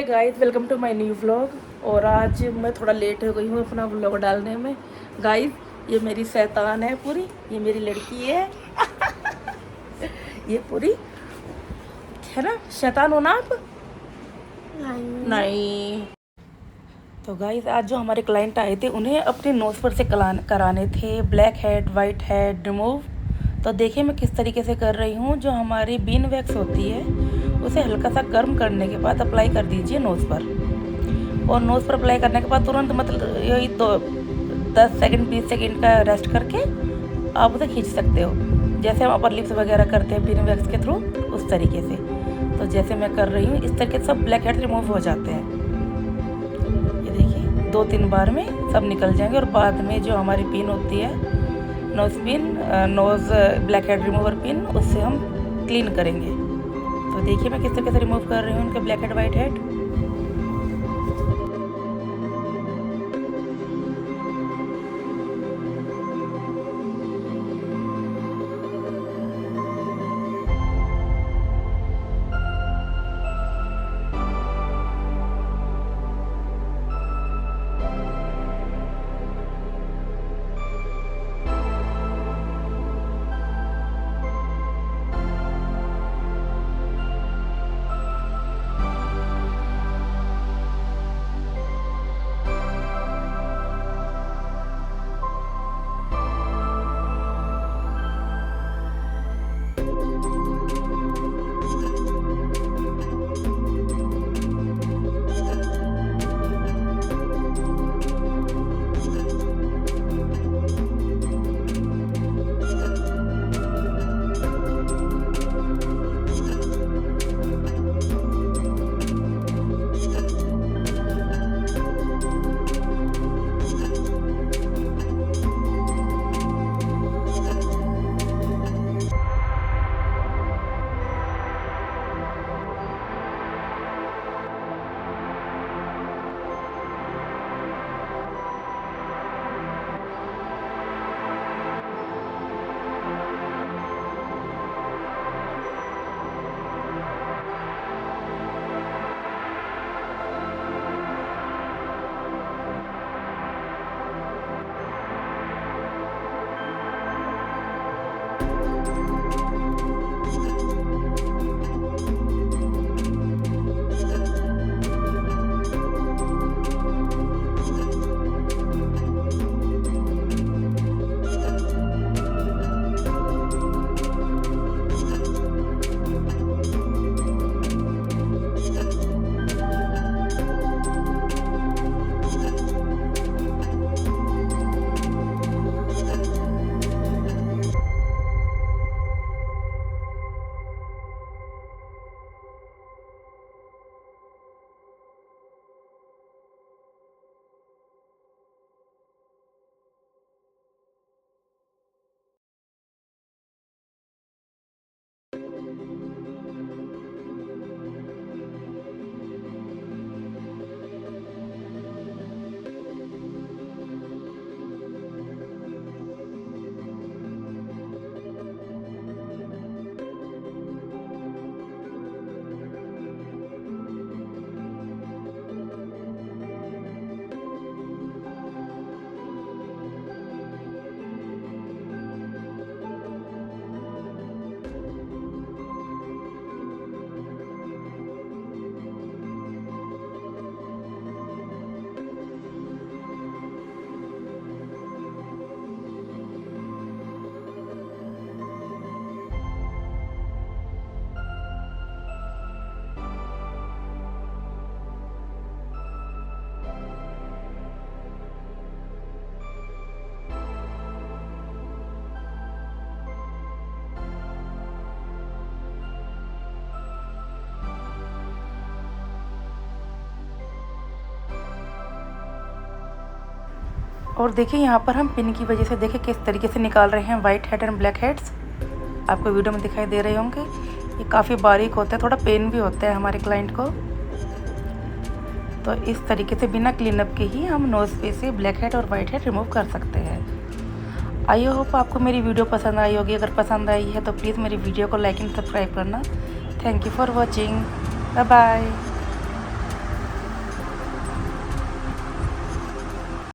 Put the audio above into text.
Guys welcome to my new vlog. और आज मैं थोड़ा लेट हो गई हूँ अपना व्लॉग डालने में। गाइस ये मेरी शैतान है पूरी, ये मेरी लड़की है ये पूरी है ना, शैतान हो ना आप? नहीं। तो गाइस आज जो हमारे क्लाइंट आए थे उन्हें अपने नोज़ पर से कराने थे black head white head remove. तो देखिए मैं किस तरीके से कर रही हूँ। जो हमारी बीन वैक्स होती है उसे हल्का सा गर्म करने के बाद अप्लाई कर दीजिए नोज़ पर। और नोज़ पर अप्लाई करने के बाद तुरंत मतलब यही 10 सेकंड 20 सेकंड का रेस्ट करके आप उसे खींच सकते हो, जैसे हम अपर लिप्स वगैरह करते हैं बीन वैक्स के थ्रू, उस तरीके से। तो जैसे मैं कर रही हूँ इस तरीके से सब ब्लैक हेड रिमूव हो जाते हैं। ये देखिए 2-3 बार में सब निकल जाएंगे। और बाद में जो हमारी पिन होती है nose pin, nose black head remover pin, उससे हम क्लीन करेंगे। तो देखिए मैं किस तरीके से रिमूव कर रही हूँ उनके ब्लैक हेड वाइट हेड। और देखिए यहाँ पर हम पिन की वजह से देखिए किस तरीके से निकाल रहे हैं white head and black heads. आपको वीडियो में दिखाई दे रहे होंगे। ये काफ़ी बारीक होता है, थोड़ा पेन भी होता है हमारे क्लाइंट को। तो इस तरीके से बिना क्लीनअप के ही हम नोज़ पे से ब्लैक हेड और वाइट हेड रिमूव कर सकते हैं। आई होप आपको मेरी वीडियो पसंद आई होगी। अगर पसंद आई है तो प्लीज़ मेरी वीडियो को लाइक एंड सब्सक्राइब करना। Thank you for watching. Bye bye.